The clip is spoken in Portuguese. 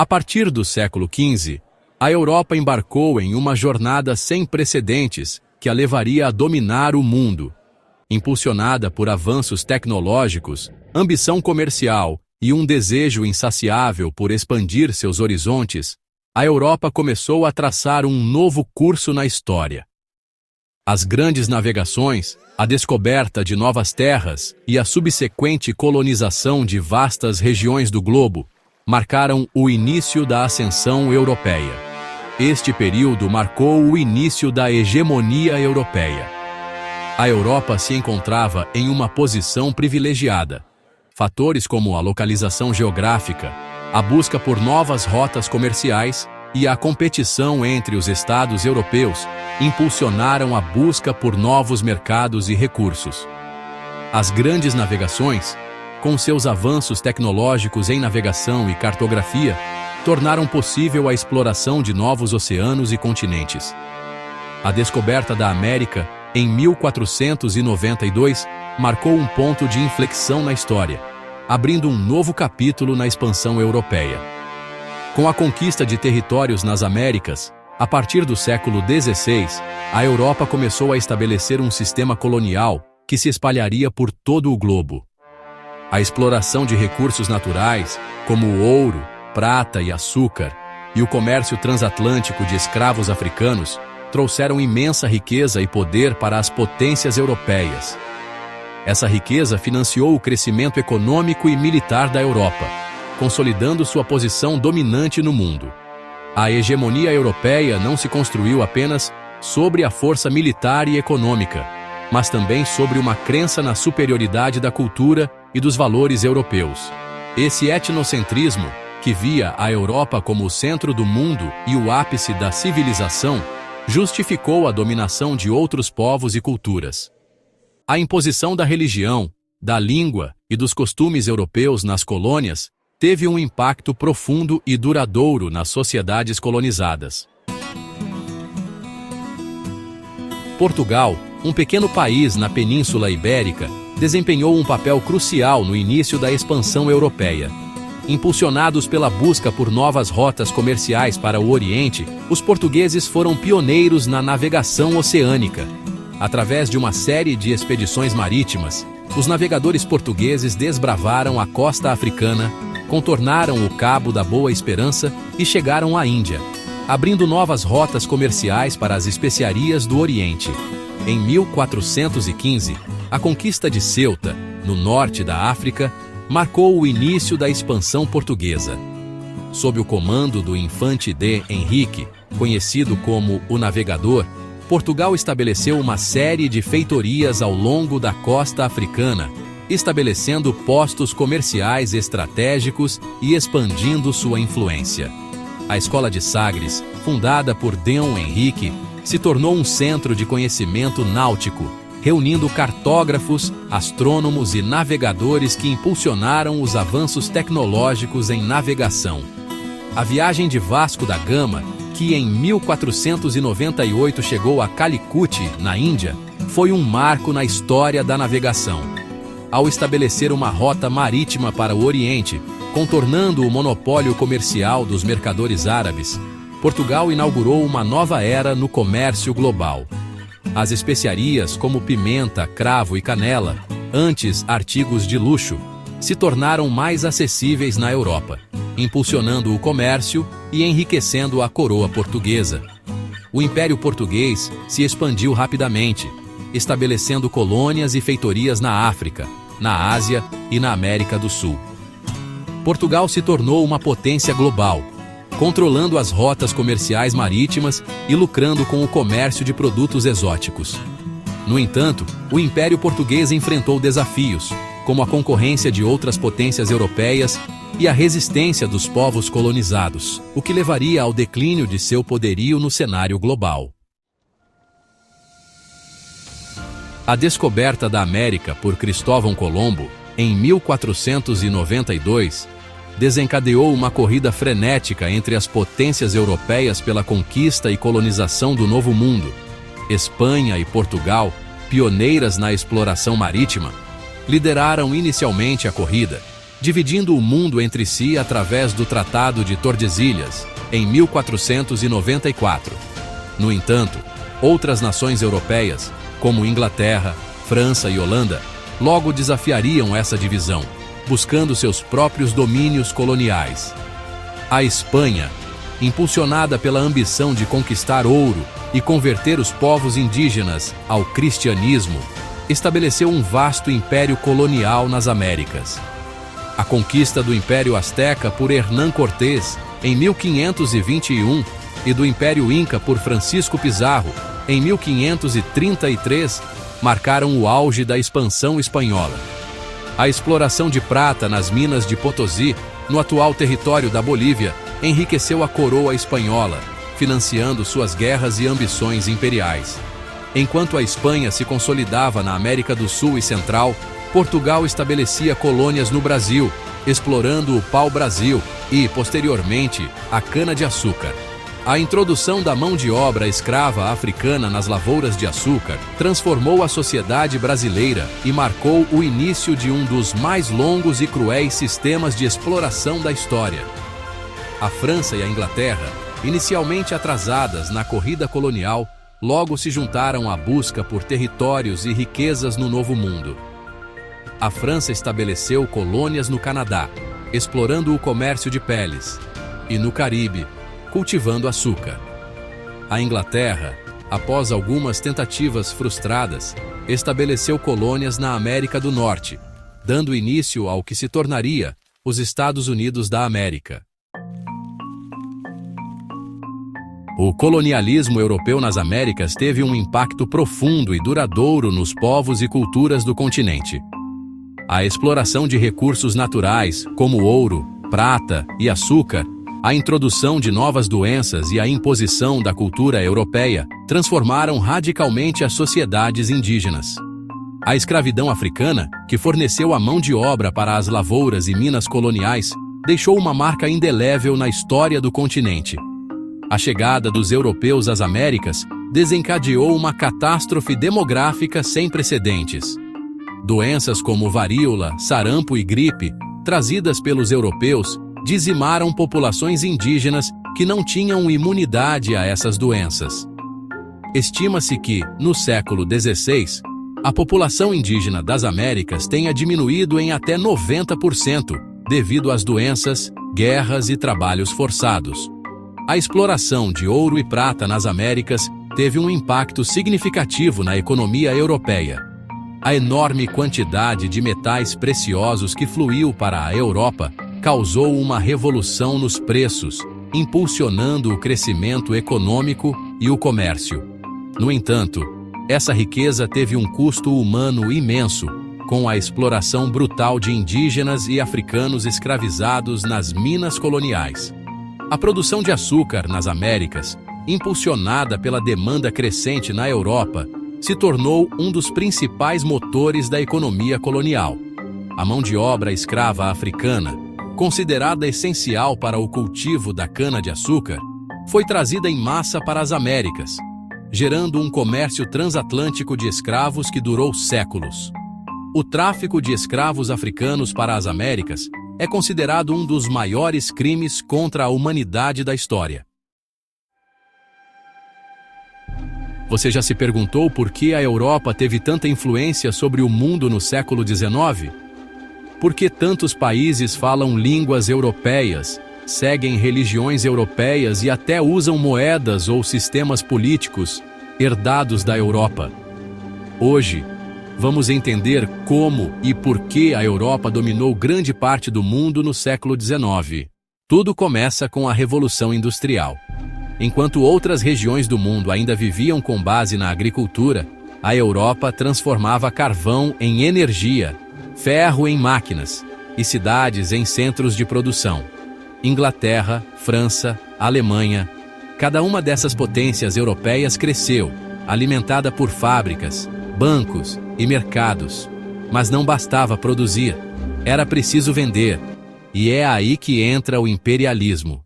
A partir do século XV, a Europa embarcou em uma jornada sem precedentes que a levaria a dominar o mundo. Impulsionada por avanços tecnológicos, ambição comercial e um desejo insaciável por expandir seus horizontes, a Europa começou a traçar um novo curso na história. As grandes navegações, a descoberta de novas terras e a subsequente colonização de vastas regiões do globo marcaram o início da ascensão europeia. Este período marcou o início da hegemonia europeia. A Europa se encontrava em uma posição privilegiada. Fatores como a localização geográfica, a busca por novas rotas comerciais e a competição entre os estados europeus impulsionaram a busca por novos mercados e recursos. As grandes navegações, com seus avanços tecnológicos em navegação e cartografia, tornaram possível a exploração de novos oceanos e continentes. A descoberta da América, em 1492, marcou um ponto de inflexão na história, abrindo um novo capítulo na expansão europeia. Com a conquista de territórios nas Américas, a partir do século XVI, a Europa começou a estabelecer um sistema colonial que se espalharia por todo o globo. A exploração de recursos naturais, como o ouro, prata e açúcar, e o comércio transatlântico de escravos africanos, trouxeram imensa riqueza e poder para as potências europeias. Essa riqueza financiou o crescimento econômico e militar da Europa, consolidando sua posição dominante no mundo. A hegemonia europeia não se construiu apenas sobre a força militar e econômica, mas também sobre uma crença na superioridade da cultura e dos valores europeus. Esse etnocentrismo, que via a Europa como o centro do mundo e o ápice da civilização, justificou a dominação de outros povos e culturas. A imposição da religião, da língua e dos costumes europeus nas colônias teve um impacto profundo e duradouro nas sociedades colonizadas. Portugal, um pequeno país na Península Ibérica, desempenhou um papel crucial no início da expansão europeia. Impulsionados pela busca por novas rotas comerciais para o Oriente, os portugueses foram pioneiros na navegação oceânica. Através de uma série de expedições marítimas, os navegadores portugueses desbravaram a costa africana, contornaram o Cabo da Boa Esperança e chegaram à Índia, abrindo novas rotas comerciais para as especiarias do Oriente. Em 1415, a conquista de Ceuta, no norte da África, marcou o início da expansão portuguesa. Sob o comando do infante D. Henrique, conhecido como o Navegador, Portugal estabeleceu uma série de feitorias ao longo da costa africana, estabelecendo postos comerciais estratégicos e expandindo sua influência. A Escola de Sagres, fundada por D. Henrique, se tornou um centro de conhecimento náutico, reunindo cartógrafos, astrônomos e navegadores que impulsionaram os avanços tecnológicos em navegação. A viagem de Vasco da Gama, que em 1498 chegou a Calicut, na Índia, foi um marco na história da navegação. Ao estabelecer uma rota marítima para o Oriente, contornando o monopólio comercial dos mercadores árabes, Portugal inaugurou uma nova era no comércio global. As especiarias como pimenta, cravo e canela, antes artigos de luxo, se tornaram mais acessíveis na Europa, impulsionando o comércio e enriquecendo a coroa portuguesa. O Império Português se expandiu rapidamente, estabelecendo colônias e feitorias na África, na Ásia e na América do Sul. Portugal se tornou uma potência global, controlando as rotas comerciais marítimas e lucrando com o comércio de produtos exóticos. No entanto, o Império Português enfrentou desafios, como a concorrência de outras potências europeias e a resistência dos povos colonizados, o que levaria ao declínio de seu poderio no cenário global. A descoberta da América por Cristóvão Colombo, em 1492, desencadeou uma corrida frenética entre as potências europeias pela conquista e colonização do Novo Mundo. Espanha e Portugal, pioneiras na exploração marítima, lideraram inicialmente a corrida, dividindo o mundo entre si através do Tratado de Tordesilhas, em 1494. No entanto, outras nações europeias, como Inglaterra, França e Holanda, logo desafiariam essa divisão, buscando seus próprios domínios coloniais. A Espanha, impulsionada pela ambição de conquistar ouro e converter os povos indígenas ao cristianismo, estabeleceu um vasto império colonial nas Américas. A conquista do Império Azteca por Hernán Cortés, em 1521, e do Império Inca por Francisco Pizarro, em 1533, marcaram o auge da expansão espanhola. A exploração de prata nas minas de Potosí, no atual território da Bolívia, enriqueceu a coroa espanhola, financiando suas guerras e ambições imperiais. Enquanto a Espanha se consolidava na América do Sul e Central, Portugal estabelecia colônias no Brasil, explorando o pau-brasil e, posteriormente, a cana-de-açúcar. A introdução da mão de obra escrava africana nas lavouras de açúcar transformou a sociedade brasileira e marcou o início de um dos mais longos e cruéis sistemas de exploração da história. A França e a Inglaterra, inicialmente atrasadas na corrida colonial, logo se juntaram à busca por territórios e riquezas no Novo Mundo. A França estabeleceu colônias no Canadá, explorando o comércio de peles, e no Caribe, cultivando açúcar. A Inglaterra, após algumas tentativas frustradas, estabeleceu colônias na América do Norte, dando início ao que se tornaria os Estados Unidos da América. O colonialismo europeu nas Américas teve um impacto profundo e duradouro nos povos e culturas do continente. A exploração de recursos naturais, como ouro, prata e açúcar, a introdução de novas doenças e a imposição da cultura europeia transformaram radicalmente as sociedades indígenas. A escravidão africana, que forneceu a mão de obra para as lavouras e minas coloniais, deixou uma marca indelével na história do continente. A chegada dos europeus às Américas desencadeou uma catástrofe demográfica sem precedentes. Doenças como varíola, sarampo e gripe, trazidas pelos europeus, dizimaram populações indígenas que não tinham imunidade a essas doenças. Estima-se que, no século XVI, a população indígena das Américas tenha diminuído em até 90%, devido às doenças, guerras e trabalhos forçados. A exploração de ouro e prata nas Américas teve um impacto significativo na economia europeia. A enorme quantidade de metais preciosos que fluiu para a Europa causou uma revolução nos preços, impulsionando o crescimento econômico e o comércio. No entanto, essa riqueza teve um custo humano imenso, com a exploração brutal de indígenas e africanos escravizados nas minas coloniais. A produção de açúcar nas Américas, impulsionada pela demanda crescente na Europa, se tornou um dos principais motores da economia colonial. A mão de obra escrava africana, considerada essencial para o cultivo da cana-de-açúcar, foi trazida em massa para as Américas, gerando um comércio transatlântico de escravos que durou séculos. O tráfico de escravos africanos para as Américas é considerado um dos maiores crimes contra a humanidade da história. Você já se perguntou por que a Europa teve tanta influência sobre o mundo no século XIX? Por que tantos países falam línguas europeias, seguem religiões europeias e até usam moedas ou sistemas políticos herdados da Europa? Hoje, vamos entender como e por que a Europa dominou grande parte do mundo no século XIX. Tudo começa com a Revolução Industrial. Enquanto outras regiões do mundo ainda viviam com base na agricultura, a Europa transformava carvão em energia, ferro em máquinas e cidades em centros de produção. Inglaterra, França, Alemanha, cada uma dessas potências europeias cresceu, alimentada por fábricas, bancos e mercados. Mas não bastava produzir, era preciso vender. E é aí que entra o imperialismo.